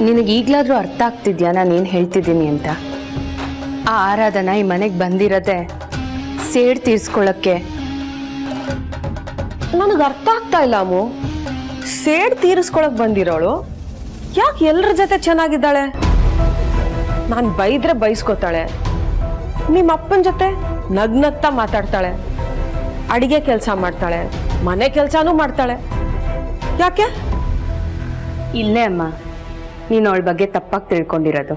ನಿನಗೆ ಈಗಲಾದರೂ ಅರ್ಥ ಆಗ್ತಿದ್ಯಾ ನಾನೇನು ಹೇಳ್ತಿದ್ದೀನಿ ಅಂತ? ಆ ಆರಾಧನಾ ಈ ಮನೆಗೆ ಬಂದಿರದೆ ಸೇಡ್ ತೀರ್ಸ್ಕೊಳ್ಳೋಕ್ಕೆ. ನನಗೆ ಅರ್ಥ ಆಗ್ತಾ ಇಲ್ಲ ಅಮ್ಮು. ಸೇಡ್ ತೀರಿಸ್ಕೊಳಕ್ ಬಂದಿರೋಳು ಯಾಕೆ ಎಲ್ಲರ ಜೊತೆ ಚೆನ್ನಾಗಿದ್ದಾಳೆ? ನಾನು ಬೈದ್ರೆ ಬೈಸ್ಕೊತಾಳೆ, ನಿಮ್ಮ ಅಪ್ಪನ ಜೊತೆ ನಗ್ನಗ್ತಾ ಮಾತಾಡ್ತಾಳೆ, ಅಡಿಗೆ ಕೆಲಸ ಮಾಡ್ತಾಳೆ, ಮನೆ ಕೆಲಸನೂ ಮಾಡ್ತಾಳೆ. ಯಾಕೆ? ಇಲ್ಲೇ ಅಮ್ಮ ನೀನು ಅವಳ ಬಗ್ಗೆ ತಪ್ಪಾಗಿ ತಿಳ್ಕೊಂಡಿರೋದು.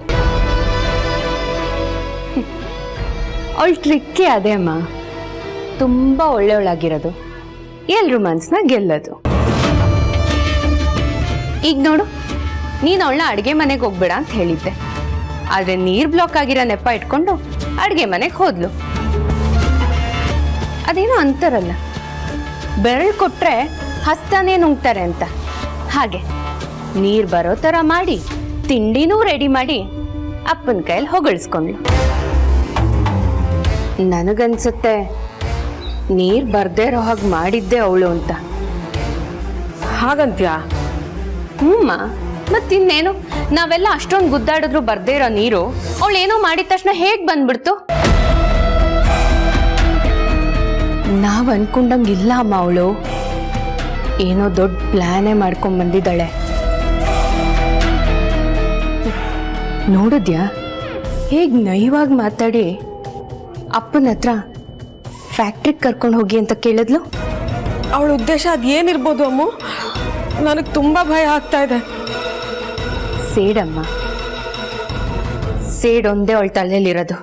ಅವಳ ಟ್ರಿಕ್ಕೇ ಅದೇ ಅಮ್ಮ, ತುಂಬ ಒಳ್ಳೆಯವಳಾಗಿರೋದು, ಎಲ್ರ ಮನ್ಸನ್ನ ಗೆಲ್ಲೋದು. ಈಗ ನೋಡು, ನೀನು ಅವಳನ್ನ ಅಡುಗೆ ಮನೆಗೆ ಹೋಗ್ಬೇಡ ಅಂತ ಹೇಳಿದ್ದೆ, ಆದರೆ ನೀರು ಬ್ಲಾಕ್ ಆಗಿರೋ ನೆಪ ಇಟ್ಕೊಂಡು ಅಡುಗೆ ಮನೆಗೆ ಹೋದ್ಲು. ಅದೇನೋ ಅಂತಾರಲ್ಲ, ಬೆರಳು ಕೊಟ್ರೆ ಹಸ್ತಾನೇ ನುಂಗ್ತಾರೆ ಅಂತ, ಹಾಗೆ ನೀರು ಬರೋ ಥರ ಮಾಡಿ ತಿಂಡಿನೂ ರೆಡಿ ಮಾಡಿ ಅಪ್ಪನ ಕೈಯಲ್ಲಿ ಹೊಗಳಿಸ್ಕೊಂಡ್ಲು. ನನಗನ್ಸುತ್ತೆ ನೀರು ಬರ್ದೇ ಇರೋ ಹಾಗೆ ಮಾಡಿದ್ದೆ ಅವಳು ಅಂತ. ಹಾಗಂತ್ಯಾ? ಹ್ಞೂಮ್ಮ, ಮತ್ತಿನ್ನೇನು, ನಾವೆಲ್ಲ ಅಷ್ಟೊಂದು ಗುದ್ದಾಡಿದ್ರು ಬರ್ದೇ ಇರೋ ನೀರು ಅವಳೇನೋ ಮಾಡಿದ ತಕ್ಷಣ ಹೇಗೆ ಬಂದ್ಬಿಡ್ತು? ನಾವು ಅನ್ಕೊಂಡಂಗಿಲ್ಲ ಅಮ್ಮ, ಅವಳು ಏನೋ ದೊಡ್ಡ ಪ್ಲಾನೇ ಮಾಡ್ಕೊಂಡ್ ಬಂದಿದ್ದಾಳೆ. ನೋಡಿದ್ಯಾ ಹೇಗೆ ನೈವಾಗಿ ಮಾತಾಡಿ ಅಪ್ಪನ ಹತ್ರ ಫ್ಯಾಕ್ಟ್ರಿಗೆ ಕರ್ಕೊಂಡು ಹೋಗಿ ಅಂತ ಕೇಳಿದ್ಲು. ಅವಳ ಉದ್ದೇಶ ಅದೇನಿರ್ಬೋದು ಅಮ್ಮು? ನನಗೆ ತುಂಬ ಭಯ ಆಗ್ತಾ ಇದೆ. ಸೇಡಮ್ಮ, ಸೇಡ್ ಒಂದೇ ಅವಳ ತಲೆಯಲ್ಲಿರೋದು.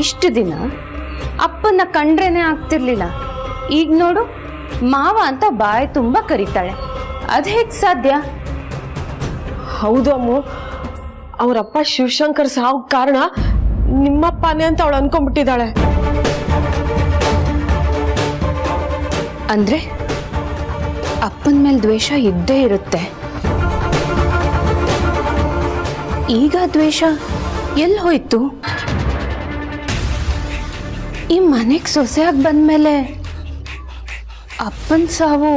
ಇಷ್ಟು ದಿನ ಅಪ್ಪನ್ನ ಕಂಡ್ರೇನೆ ಆಗ್ತಿರ್ಲಿಲ್ಲ, ಈಗ ನೋಡು ಮಾವ ಅಂತ ಬಾಯಿ ತುಂಬ ಕರೀತಾಳೆ. ಅದು ಹೇಗೆ ಸಾಧ್ಯ? ಹೌದು ಅಮ್ಮು, ಅವರಪ್ಪ ಶಿವಶಂಕರ್ ಸಾವು ಕಾರಣ ನಿಮ್ಮಪ್ಪನೇ ಅಂತ ಅವಳು ಅನ್ಕೊಂಡ್ಬಿಟ್ಟಿದ್ದಾಳೆ. ಅಂದ್ರೆ ಅಪ್ಪನ ಮೇಲೆ ದ್ವೇಷ ಇದ್ದೇ ಇರುತ್ತೆ. ಈಗ ದ್ವೇಷ ಎಲ್ಲಿ ಹೋಯ್ತು? ಈ ಮನೆಗೆ ಸೊಸೆಯಾಗಿ ಬಂದ್ಮೇಲೆ ಅಪ್ಪನ ಸಾವು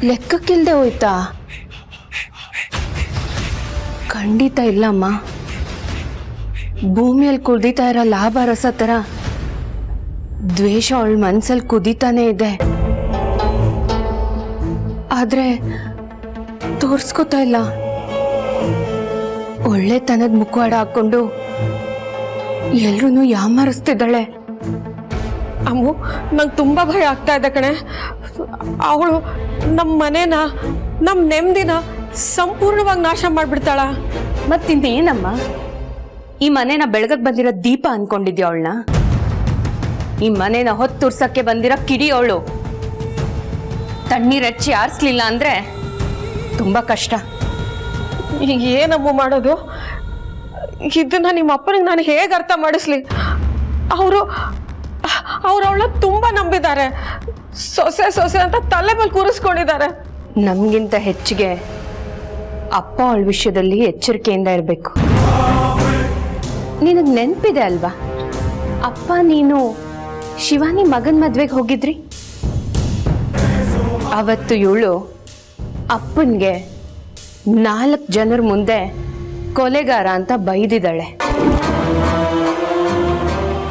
ಲೆಕ್ಕಕ್ಕಿಲ್ದೆ ಹೋಯ್ತಾ? ಖಂಡಿತ ಇಲ್ಲಮ್ಮ. ಭೂಮಿಯಲ್ಲಿ ಕುದೀತಾ ಇರೋ ಲಾಭ ರಸ ಥರ ದ್ವೇಷ ಅವಳ ಮನ್ಸಲ್ಲಿ ಕುದೀತಾನೆ ಇದೆ, ಆದ್ರೆ ತೋರ್ಸ್ಕೊತಾ ಇಲ್ಲ. ಒಳ್ಳೆತನದ ಮುಖವಾಡ ಹಾಕೊಂಡು ಎಲ್ರೂ ಯಾಮಾರಿಸ್ತಿದ್ದಾಳೆ. ಅಮ್ಮು, ನಂಗೆ ತುಂಬ ಭಯ ಆಗ್ತಾ ಇದೆ ಕಣೆ. ಅವಳು ನಮ್ಮ ಮನೇನ, ನಮ್ಮ ನೆಮ್ಮದಿನ ಸಂಪೂರ್ಣವಾಗಿ ನಾಶ ಮಾಡಿಬಿಡ್ತಾಳ. ಮತ್ತಿನ್ನೇನಮ್ಮ, ಈ ಮನೇನ ಬೆಳಗಕ್ಕೆ ಬಂದಿರೋ ದೀಪ ಅನ್ಕೊಂಡಿದ್ಯಾ ಅವಳನ್ನ? ಈ ಮನೇನ ಹೊತ್ತುರ್ಸಕ್ಕೆ ಬಂದಿರೋ ಕಿಡಿ ಅವಳು. ತಣ್ಣೀರ್ ಹಚ್ಚಿ ಆರಿಸ್ಲಿಲ್ಲ ಅಂದ್ರೆ ತುಂಬಾ ಕಷ್ಟ. ಈಗ ಏನಮ್ಮ ಮಾಡೋದು? ಇದನ್ನ ನಿಮ್ಮ ಅಪ್ಪನಿಗೆ ನಾನು ಹೇಗೆ ಅರ್ಥ ಮಾಡಿಸ್ಲಿ? ಅವರು ಅವಳನ್ನ ತುಂಬಾ ನಂಬಿದ್ದಾರೆ, ಸೊಸೆ ಸೊಸೆ ಅಂತ ತಲೆ ಮೇಲೆ ಕೂರಿಸ್ಕೊಂಡಿದ್ದಾರೆ. ನಮ್ಗಿಂತ ಹೆಚ್ಚಿಗೆ ಅಪ್ಪ ಅವಳ ವಿಷಯದಲ್ಲಿ ಎಚ್ಚರಿಕೆಯಿಂದ ಇರಬೇಕು. ನಿನಗೆ ನೆನಪಿದೆ ಅಲ್ವಾ, ಅಪ್ಪ ನೀನು ಶಿವಾನಿ ಮಗನ ಮದ್ವೆಗೆ ಹೋಗಿದ್ರಿ. ಅವತ್ತು ಇವಳು ಅಪ್ಪನಿಗೆ 4 ಜನರ ಮುಂದೆ ಕೊಲೆಗಾರ ಅಂತ ಬೈದಿದ್ದಾಳೆ,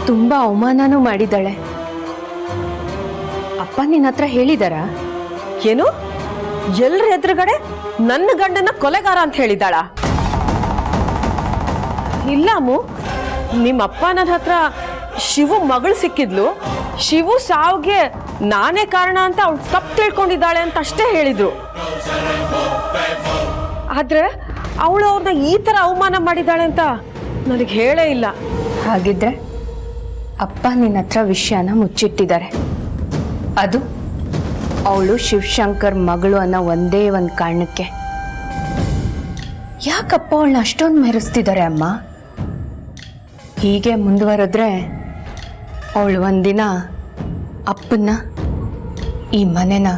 ತುಂಬಾ ಅವಮಾನನೂ ಮಾಡಿದ್ದಾಳೆ. ಅಪ್ಪ ನಿನ್ನ ಹತ್ರ ಹೇಳಿದಾರ? ಏನು? ಎಲ್ಲರ ಎದುರುಗಡೆ ನನ್ನ ಗಂಡನ ಕೊಲೆಗಾರ ಅಂತ ಹೇಳಿದಾಳ? ಇಲ್ಲ ಅಮ್ಮು, ನಿಮ್ಮ ಅಪ್ಪ ನನ್ನ ಹತ್ರ ಶಿವು ಮಗಳು ಸಿಕ್ಕಿದ್ಲು, ಶಿವು ಸಾವಿಗೆ ನಾನೇ ಕಾರಣ ಅಂತ ಅವಳು ತಪ್ಪು ತಿಳ್ಕೊಂಡಿದ್ದಾಳೆ ಅಂತ ಅಷ್ಟೇ ಹೇಳಿದ್ರು. ಆದ್ರೆ ಅವಳು ಅವ್ರನ್ನ ಈ ತರ ಅವಮಾನ ಮಾಡಿದ್ದಾಳೆ ಅಂತ ನನಗೆ ಹೇಳೇ ಇಲ್ಲ. ಹಾಗಿದ್ರೆ ಅಪ್ಪ ನಿನ್ನ ಹತ್ರ ವಿಷಯನ ಮುಚ್ಚಿಟ್ಟಿದ್ದಾರೆ. ಅದು ಅವಳು ಶಿವಶಂಕರ್ ಮಗಳು ಅನ್ನೋ ಒಂದೇ ಒಂದು ಕಾರಣಕ್ಕೆ. ಯಾಕಪ್ಪ ಅವಳನ್ನ ಅಷ್ಟೊಂದು ಮೆರೆಸ್ತಿದ್ದಾರೆ ಅಮ್ಮ? ಹೀಗೆ ಮುಂದುವರೆದ್ರೆ ಅವಳು ಒಂದಿನ ಅಪ್ಪನ್ನ, ಈ ಮನೆನ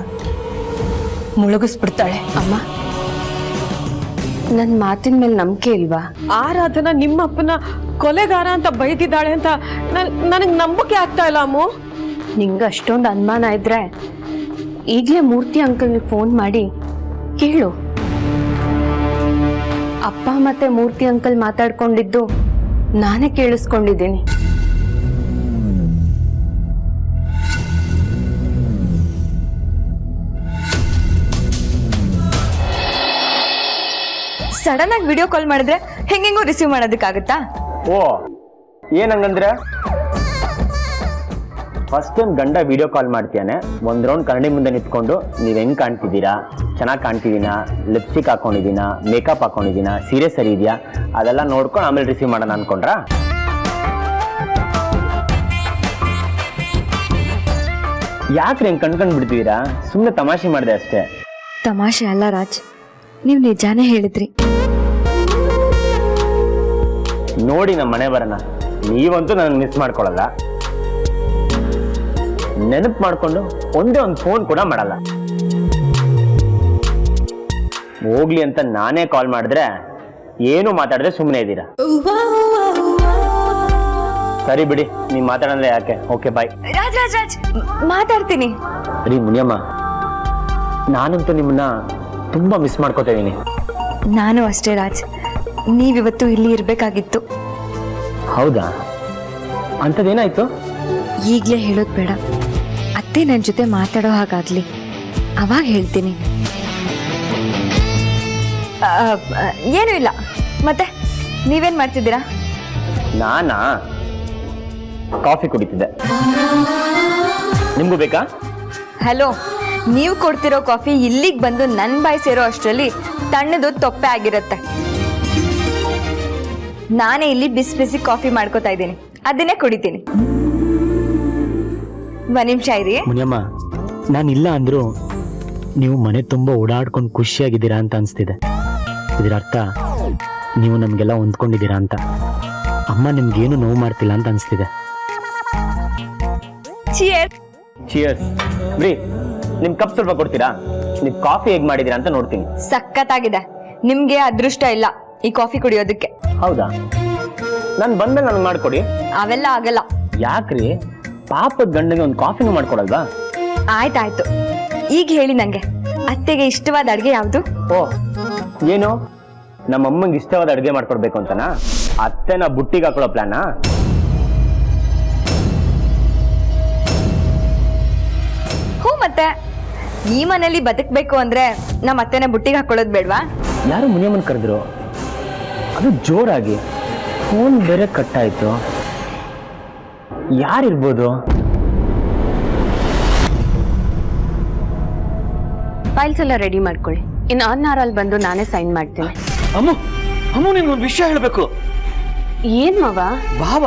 ಮುಳುಗಿಸ್ಬಿಡ್ತಾಳೆ. ಅಮ್ಮ, ನನ್ನ ಮಾತಿನ ಮೇಲೆ ನಂಬಿಕೆ ಇಲ್ವಾ? ಆರಾಧನಾ ನಿಮ್ಮ ಅಪ್ಪನ ಕೊಲೆಗಾರ ಅಂತ ಬೈದಿದ್ದಾಳೆ ಅಂತ ನನಗೆ ನಂಬಿಕೆ ಆಗ್ತಾ ಇಲ್ಲ ಅಮ್ಮು. ನಿಂಗೆ ಅಷ್ಟೊಂದು ಅನುಮಾನ ಇದ್ರೆ ಈಗಲೇ ಮೂರ್ತಿ ಅಂಕಲ್ಗೆ ಫೋನ್ ಮಾಡಿ ಕೇಳು. ಅಪ್ಪ ಮತ್ತೆ ಮೂರ್ತಿ ಅಂಕಲ್ ಮಾತಾಡ್ಕೊಂಡಿದ್ದು ನಾನೇ ಕೇಳಿಸ್ಕೊಂಡಿದ್ದೀನಿ. ಸಡನ್ ಆಗಿ ವಿಡಿಯೋ ಕಾಲ್ ಮಾಡಿದ್ರೆ ಹೆಂಗೆಂಗೋ ರಿಸೀವ್ ಮಾಡೋದಕ್ಕಾಗತ್ತಾ? ಓ ಏನಂಗಂದ್ರೆ ಫಸ್ಟ್ ಟೈಮ್ ಗಂಡ ವಿಡಿಯೋ ಕಾಲ್ ಮಾಡ್ತೀಯಾನೆ, ಒಂದು ರೌಂಡ್ ಕನ್ನಡಿ ಮುಂದೆ ನಿಂತ್ಕೊಂಡು ನೀವು ಹೆಂಗೆ ಕಾಣ್ತಿದ್ದೀರಾ, ಚೆನ್ನಾಗಿ ಕಾಣ್ತಿದ್ದೀನಾ, ಲಿಪ್ಸ್ಟಿಕ್ ಹಾಕೊಂಡಿದ್ದೀನಾ, ಮೇಕಪ್ ಹಾಕೊಂಡಿದ್ದೀನಾ, ಸೀರೆ ಸರಿ ಇದೆಯಾ ಅದೆಲ್ಲ ನೋಡ್ಕೊಂಡು ಆಮೇಲೆ ರಿಸೀವ್ ಮಾಡೋಣ ಅನ್ಕೊಂಡ್ರಾ? ಯಾಕ್ರಿ ಹೆಂಗೆ ಕಣ್ಕೊಂಡು ಬಿಡ್ತಿದ್ದೀರಾ? ಸುಮ್ಮನೆ ತಮಾಷೆ ಮಾಡಿದೆ ಅಷ್ಟೇ. ತಮಾಷೆ ಅಲ್ಲ ರಾಜ್, ನೀವು ನಿಜಾನೇ ಹೇಳಿದ್ರಿ. ನೋಡಿ ನಮ್ಮ ಮನೆ ಬರೋಣ, ನೀವಂತೂ ನನ್ನ ಮಿಸ್ ಮಾಡ್ಕೊಳ್ಳಲ್ಲ, ನೆನಪು ಮಾಡ್ಕೊಂಡು ಒಂದೇ ಒಂದು ಫೋನ್ ಕೂಡ ಮಾಡಲ್ಲ. ಹೋಗ್ಲಿ ಅಂತ ನಾನೇ ಕಾಲ್ ಮಾಡಿದ್ರೆ ಏನು ಮಾತಾಡದೆ ಸುಮ್ಮನೆ ಇದ್ದೀರಾ. ಸರಿ ಬಿಡಿ, ನೀವು ಮಾತಾಡಂದ್ರೆ ಯಾಕೆ. Okay bye. ರಾಜ್ ರಾಜ್ ರಾಜ್ ಮಾತಾಡ್ತೀನಿ. ರೀ ಮುನಿಯಮ್ಮ, ನಾನಂತೂ ನಿಮ್ಮನ್ನ ತುಂಬಾ ಮಿಸ್ ಮಾಡ್ಕೋತಾ ಇದೀನಿ. ನಾನು ಅಷ್ಟೇ ರಾಜ್, ನೀವಿವತ್ತು ಇಲ್ಲಿ ಇರ್ಬೇಕಾಗಿತ್ತು. ಹೌದಾ? ಅಂಥದ್ದೇನಾಯ್ತು? ಈಗಲೇ ಹೇಳೋದು ಬೇಡ, ಅತ್ತೆ ನನ್ನ ಜೊತೆ ಮಾತಾಡೋ ಹಾಗಾಗ್ಲಿ, ಅವಾಗ ಹೇಳ್ತೀನಿ. ಏನೂ ಇಲ್ಲ. ಮತ್ತೆ ನೀವೇನ್ ಮಾಡ್ತಿದ್ದೀರಾ? ನಾನಾ ಕಾಫಿ ಕುಡಿತಿದ್ದೆ. ನಿಮ್ಗೂ ಬೇಕಾ? ಹಲೋ, ನೀವು ಕೊಡ್ತಿರೋ ಕಾಫಿ ಇಲ್ಲಿಗೆ ಬಂದು ನನ್ನ ಬಾಯಿ ಸೇರೋ ಅಷ್ಟರಲ್ಲಿ ತಣ್ಣದು ತೊಪ್ಪೆ ಆಗಿರುತ್ತೆ. ನಾನೇ ಇಲ್ಲಿ ಬಿಸಿ ಬಿಸಿ ಕಾಫಿ ಮಾಡ್ಕೋತಾ ಇದ್ದೀನಿ, ಅದನ್ನೇ ಕುಡಿತೀನಿ. ಒಂದ್ ನಿಮಿಷ ಇರಿ. ಮುನಿಯಮ್ಮ, ನಾನಿಲ್ಲ ಅಂದ್ರು ನೀವು ಮನೆ ತುಂಬ ಓಡಾಡ್ಕೊಂಡು ಖುಷಿಯಾಗಿದ್ದೀರಾ ಅಂತ ಅನಿಸ್ತಿದೆ. ಇದರ ಅರ್ಥ ನೀವು ನಮಗೆಲ್ಲ ಹೊಂದ್ಕೊಂಡಿದ್ದೀರಾ ಅಂತ. ಅಮ್ಮ ನಿಮ್ಗೇನು ನೋವು ಮಾಡ್ತಿಲ್ಲ ಅಂತ ಅನಿಸ್ತಿದೆ. ಚಿಯರ್ಸ್. ಬ್ರೀ, ನಿಮ್ ಕಪ್ ಸ್ವಲ್ಪ ಕೊಡ್ತೀರಾ? ನೀವು ಕಾಫಿ ಹೇಗೆ ಮಾಡಿದೀರಾ ಅಂತ ನೋಡ್ತೀನಿ. ಸಖತ್ತಾಗಿದೆ. ನಿಮ್ಗೆ ಅದೃಷ್ಟ ಇಲ್ಲ ಈ ಕಾಫಿ ಕುಡಿಯೋದಕ್ಕೆ. ಹೌದಾ? ನಾನು ಬಂದ್ಮೇಲೆ ನನಗೆ ಮಾಡ್ಕೊಡಿ. ಅವೆಲ್ಲ ಆಗಲ್ಲ. ಯಾಕ್ರಿ? ಪಾಪದ ಗಂಡಗೆ ಒಂದು ಕಾಫಿನೂ ಮಾಡ್ಕೊಡಲ್ವಾ? ಆಯ್ತಾಯ್ತು, ಈಗ ಹೇಳಿ ನಂಗೆ, ಅತ್ತೆಗೆ ಇಷ್ಟವಾದ ಅಡ್ಗೆ ಯಾವುದು? ಓ, ಏನು ನಮ್ಮ ಅಮ್ಮಂಗೆ ಇಷ್ಟವಾದ ಅಡುಗೆ ಮಾಡ್ಕೊಡ್ಬೇಕು ಅಂತನಾ? ಅತ್ತೆನ ಬುಟ್ಟಿಗೆ ಹಾಕೊಳ್ಳೋ ಪ್ಲಾನಾ? ಹ್ಞೂ, ಮತ್ತೆ ಈ ಮನೇಲಿ ಬದುಕಬೇಕು ಅಂದ್ರೆ ನಮ್ಮ ಅತ್ತೆನ ಬುಟ್ಟಿಗೆ ಹಾಕೊಳ್ಳೋದು ಬೇಡ್ವಾ? ಯಾರು ಮುನಿಯಮ್ಮನ್ ಕರೆದ್ರು? ಅದು ಜೋರಾಗಿ. ಫೋನ್ ಬೇರೆ ಕಟ್ಟಾಯ್ತು. ಯಾರಿರ್ಬೋದು? ಫೈಲ್ಸ್ ಎಲ್ಲ ರೆಡಿ ಮಾಡ್ಕೊಳ್ಳಿ. ಇನ್ನು ಅಲ್ಲಿ ಬಂದು ನಾನೇ ಸೈನ್ ಮಾಡ್ತೀನಿ. ಅಮ್ಮು ಅಮ್ಮು, ನಿಮ್ಗೊಂದು ವಿಷಯ ಹೇಳಬೇಕು. ಏನ್ ಮಾವ? ಭಾವ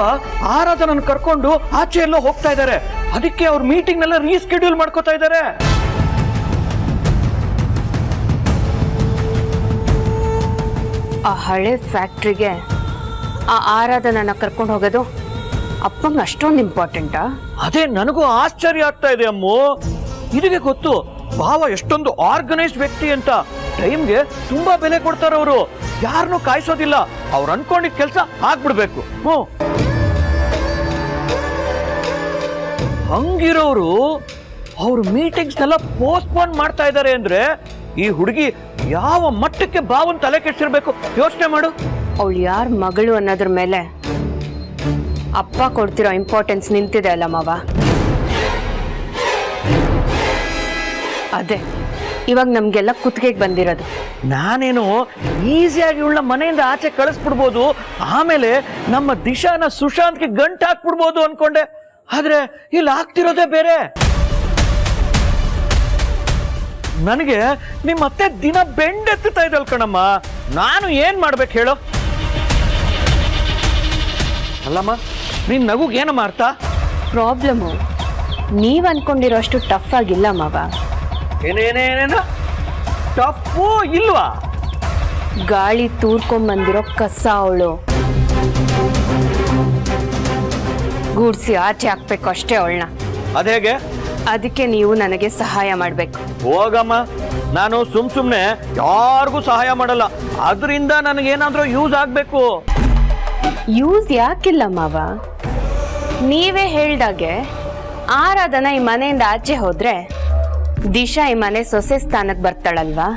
ಆರಾಧನನ್ನು ಕರ್ಕೊಂಡು ಆಚೆ ಎಲ್ಲೋ ಹೋಗ್ತಾ ಇದ್ದಾರೆ. ಅದಕ್ಕೆ ಅವ್ರ ಮೀಟಿಂಗ್ ನೆಲ್ಲ ರೀಸ್ಕೆಡ್ಯೂಲ್ ಮಾಡ್ಕೋತಾ ಇದ್ದಾರೆ. ಆ ಹಳೆ ಫ್ಯಾಕ್ಟ್ರಿಗೆ ಆ ಆರಾಧನನ್ನ ಕರ್ಕೊಂಡು ಹೋಗೋದು ಅಪ್ಪಂಗೆ ಅಷ್ಟೊಂದು ಇಂಪಾರ್ಟೆಂಟಾ? ಅದೇ ನನಗೂ ಆಶ್ಚರ್ಯ ಆಗ್ತಾ ಇದೆ ಅಮ್ಮು. ಇದಕ್ಕೆ ಗೊತ್ತು ಭಾವ ಎಷ್ಟೊಂದು ಆರ್ಗನೈಸ್ಡ್ ವ್ಯಕ್ತಿ ಅಂತ. ಟೈಮ್ಗೆ ತುಂಬಾ ಬೆಲೆ ಕೊಡ್ತಾರೆ ಅವರು, ಯಾರನ್ನೂ ಕಾಯಿಸೋದಿಲ್ಲ. ಅವ್ರು ಅನ್ಕೊಂಡಿದ್ ಕೆಲಸ ಆಗ್ಬಿಡ್ಬೇಕು. ಹಂಗಿರೋರು ಅವ್ರ ಮೀಟಿಂಗ್ಸ್ನೆಲ್ಲ ಪೋಸ್ಟ್ಪೋನ್ ಮಾಡ್ತಾ ಇದ್ದಾರೆ ಅಂದ್ರೆ ಈ ಹುಡುಗಿ ಯಾವ ಮಟ್ಟಕ್ಕೆ ಭಾವನ್ ತಲೆ ಕೆಡ್ಸಿರ್ಬೇಕು ಯೋಚನೆ ಮಾಡು. ಅವಳು ಯಾರ ಮಗಳು ಅನ್ನೋದ್ರ ಮೇಲೆ ಅಪ್ಪ ಕೊಡ್ತಿರೋ ಇಂಪಾರ್ಟೆನ್ಸ್ ನಿಂತಿದೆ ಅಲ್ಲ ಮಾವ. ಅದೇ ಇವಾಗ ನಮ್ಗೆಲ್ಲ ಕುತ್ತಿಗೆಗೆ ಬಂದಿರೋದು. ನಾನೇನು ಈಸಿಯಾಗಿ ಇವಳ ಮನೆಯಿಂದ ಆಚೆ ಕಳಿಸ್ಬಿಡ್ಬೋದು, ಆಮೇಲೆ ನಮ್ಮ ದಿಶಾನ ಸುಶಾಂತ್ಗೆ ಗಂಟು ಹಾಕ್ಬಿಡ್ಬೋದು ಅನ್ಕೊಂಡೆ. ಆದ್ರೆ ಇಲ್ಲಿ ಆಗ್ತಿರೋದೇ ಬೇರೆ. ನನಗೆ ನಿಮ್ಮ ಅತ್ತೆ ದಿನ ಬೆಂಡೆತ್ತುತ್ತಾ ಇದಲ್ ಕಣಮ್ಮ. ನಾನು ಏನ್ ಮಾಡ್ಬೇಕು ಹೇಳು? ಅಲ್ಲಮ್ಮ, ನಿನ್ ನಗುಗ್ ಏನಮ್ಮ ಅರ್ಥ? ಪ್ರಾಬ್ಲಮ್ಮು ನೀವ್ ಅನ್ಕೊಂಡಿರೋ ಅಷ್ಟು ಟಫ್ ಆಗಿಲ್ಲ ಮಾವ. ಏನೇನೇನೇನು ಟಫು ಇಲ್ವಾ? ಗಾಳಿ ತೂರ್ಕೊಂಬಂದಿರೋ ಕಸ ಅವಳು. ಗೂಡ್ಸಿ ಆಚೆ ಹಾಕ್ಬೇಕು ಅಷ್ಟೇ ಅವಳನ್ನ. ಅದೇಗೆ? ಅದಕ್ಕೆ ನೀವು ನನಗೆ ಸಹಾಯ ಮಾಡ್ಬೇಕು. ಹೋಗಮ್ಮ, ನಾನು ಸುಮ್ನೆ ಯಾರಿಗೂ ಸಹಾಯ ಮಾಡಲ್ಲ. ಅದರಿಂದ ನನಗೇನಾದ್ರೂ ಯೂಸ್ ಆಗ್ಬೇಕು. ಯೂಸ್ ಯಾಕಿಲ್ಲ ಮಾವ? ನೀವೇ ಹೇಳ್ದಾಗೆ ಆರಾಧನ ಈ ಮನೆಯಿಂದ ಆಚೆ ಹೋದ್ರೆ ದಿಶಾ ಈ ಮನೆ ಸೊಸೆ ಸ್ಥಾನಕ್ಕೆ ಬರ್ತಾಳಲ್ವಾ?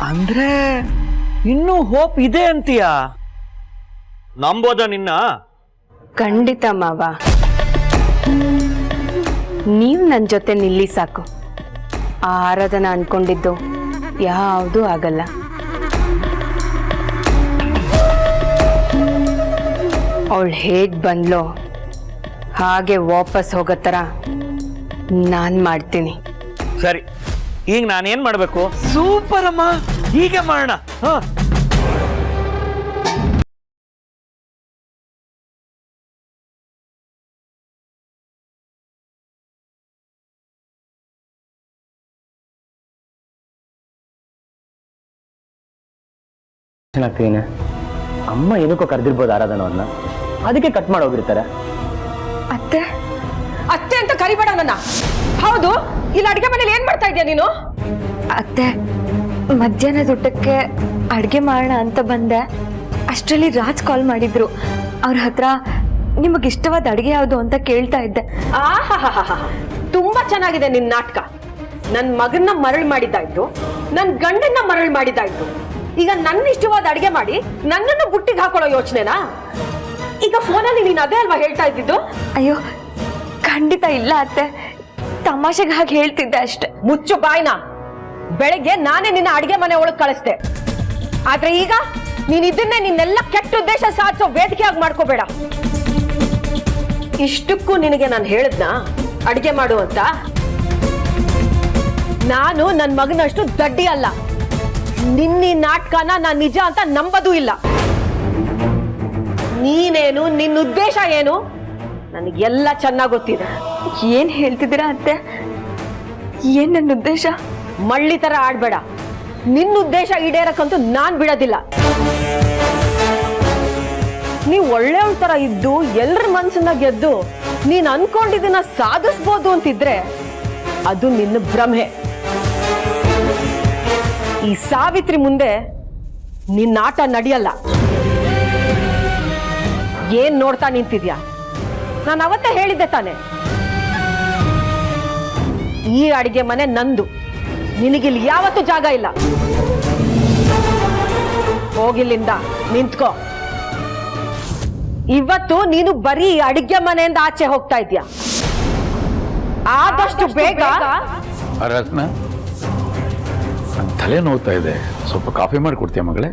ಅಂದ್ರೆ ಇನ್ನೂ ಹೋಪ್ ಇದೆ ಅಂತೀಯ? ನಂಬೋದ ನಿನ್ನ? ಖಂಡಿತ ಮಾವ, ನೀವು ನನ್ನ ಜೊತೆ ನಿಲ್ಲಿ ಸಾಕು. ಆ ಆರಾಧನ ಅನ್ಕೊಂಡಿದ್ದು ಯಾವುದೂ ಆಗಲ್ಲ. ಅವಳು ಹೇಗ್ ಬಂದ್ಲೋ ಹಾಗೆ ವಾಪಸ್ ಹೋಗೋ ಥರ ನಾನು ಮಾಡ್ತೀನಿ. ಸರಿ, ಈಗ ನಾನೇನ್ ಮಾಡ್ಬೇಕು? ಸೂಪರ್ ಅಮ್ಮ, ಹೀಗೆ ಮಾಡೋಣ. ಹ ಚೆನ್ನಾಗ್ತೀನಿ. ಅಮ್ಮ ಏನಕ್ಕೋ ಕರೆದಿರ್ಬೋದು ಆರಾಧನವ್ರನ್ನ, ಅದಕ್ಕೆ ಕಟ್ ಮಾಡಿ ಹೋಗಿರ್ತಾರೆ. ಅತ್ತೆ ಅತ್ತೆ ಅಂತ ಕರಿಬೇಡ ನನ್ನ. ಹೌದು, ಇಲ್ಲಿ ಅಡಿಗೆ ಮನೇಲಿ ಏನ್ ಮಾಡ್ತಾ ಇದೀಯ ನೀನು? ಅತ್ತೆ, ಮಧ್ಯಾಹ್ನದ ಊಟಕ್ಕೆ ಅಡುಗೆ ಮಾಡೋಣ ಅಂತ ಬಂದೆ. ಅಷ್ಟರಲ್ಲಿ ರಾಜ್ ಕಾಲ್ ಮಾಡಿದ್ರು. ಅವ್ರ ಹತ್ರ ನಿಮಗೆ ಇಷ್ಟವಾದ ಅಡುಗೆ ಯಾವುದು ಅಂತ ಕೇಳ್ತಾ ಇದ್ದೆ. ಆಹಾಹಾಹಾ, ತುಂಬಾ ಚೆನ್ನಾಗಿದೆ ನಿನ್ ನಾಟಕ. ನನ್ ಮಗನ್ನ ಮರಳು ಮಾಡಿದ್ದಾಯ್ತು, ನನ್ ಗಂಡನ್ನ ಮರಳು ಮಾಡಿದ್ದಾಯ್ತು. ಈಗ ನನ್ನ ಇಷ್ಟವಾದ ಅಡಿಗೆ ಮಾಡಿ ನನ್ನನ್ನು ಬುಟ್ಟಿಗೆ ಹಾಕೊಳ್ಳೋ ಯೋಚನೆನಾ? ಈಗ ಫೋನಲ್ಲಿ ನೀನ್ ಅದೇ ಅಲ್ವಾ ಹೇಳ್ತಾ ಇದ್ದಿದ್ದು? ಅಯ್ಯೋ ಖಂಡಿತ ಇಲ್ಲ ಅತ್ತೆ, ತಮಾಷೆಗೆ ಹಾಗೆ ಹೇಳ್ತಿದ್ದೆ ಅಷ್ಟೆ. ಮುಚ್ಚು ಬಾಯ್ನ. ಬೆಳಗ್ಗೆ ನಾನೇ ನಿನ್ನ ಅಡಿಗೆ ಮನೆ ಒಳಗೆ ಕಳಿಸ್ದೆ, ಆದ್ರೆ ಈಗ ನೀನ್ ಇದನ್ನೇ ನಿನ್ನೆಲ್ಲ ಕೆಟ್ಟ ಉದ್ದೇಶ ಸಾಧಿಸೋ ವೇದಿಕೆಯಾಗಿ ಮಾಡ್ಕೋಬೇಡ. ಇಷ್ಟಕ್ಕೂ ನಿನಗೆ ನಾನು ಹೇಳದ್ನ ಅಡಿಗೆ ಮಾಡು ಅಂತ? ನಾನು ನನ್ ಮಗನಷ್ಟು ದಡ್ಡಿ ಅಲ್ಲ. ನಿನ್ನ ನಾಟಕನ ನಾನ್ ನಿಜ ಅಂತ ನಂಬದೂ ಇಲ್ಲ. ನೀನೇನು, ನಿನ್ನ ಉದ್ದೇಶ ಏನು, ನನಗೆಲ್ಲ ಚೆನ್ನಾಗಿ ಗೊತ್ತಿದೆ. ಏನ್ ಹೇಳ್ತಿದ್ದೀರಾ ಅತ್ತೆ? ಏನ್ ನನ್ನ ಉದ್ದೇಶ? ಮಳ್ಳಿ ತರ ಆಡ್ಬೇಡ. ನಿನ್ನ ಉದ್ದೇಶ ಈಡೇರಕ್ಕಂತೂ ನಾನ್ ಬಿಡೋದಿಲ್ಲ. ನೀವ್ ಒಳ್ಳೆಯವಳ ತರ ಇದ್ದು ಎಲ್ರ ಮನ್ಸನ್ನ ಗೆದ್ದು ನೀನ್ ಅನ್ಕೊಂಡಿದ್ದನ್ನ ಸಾಧಿಸ್ಬೋದು ಅಂತಿದ್ರೆ ಅದು ನಿನ್ನ ಭ್ರಮೆ. ಈ ಸಾವಿತ್ರಿ ಮುಂದೆ ನಿನ್ನ ಆಟ ನಡೆಯಲ್ಲ. ಏನ್ ನೋಡ್ತಾ ನಿಂತಿದ್ಯಾ? ನಾನು ಅವತ್ತೇ ಹೇಳಿದ್ದೆ ತಾನೆ, ಈ ಅಡಿಗೆ ಮನೆ ನಂದು, ನಿನಗಿಲ್ಲಿ ಯಾವತ್ತೂ ಜಾಗ ಇಲ್ಲ. ಹೋಗಿಲ್ಲಿಂದ ನಿಂತ್ಕೋ. ಇವತ್ತು ನೀನು ಬರೀ ಅಡಿಗೆ ಮನೆಯಿಂದ ಆಚೆ ಹೋಗ್ತಾ ಇದ್ಯಾ. ಆದಷ್ಟು ಬೇಗ. ಆರಾಧನ, ನನ್ನ ತಲೆ ನೋವ್ತಾ ಇದೆ, ಸ್ವಲ್ಪ ಕಾಫಿ ಮಾಡಿ ಕೊಡ್ತೀಯ ಮಗಳೇ?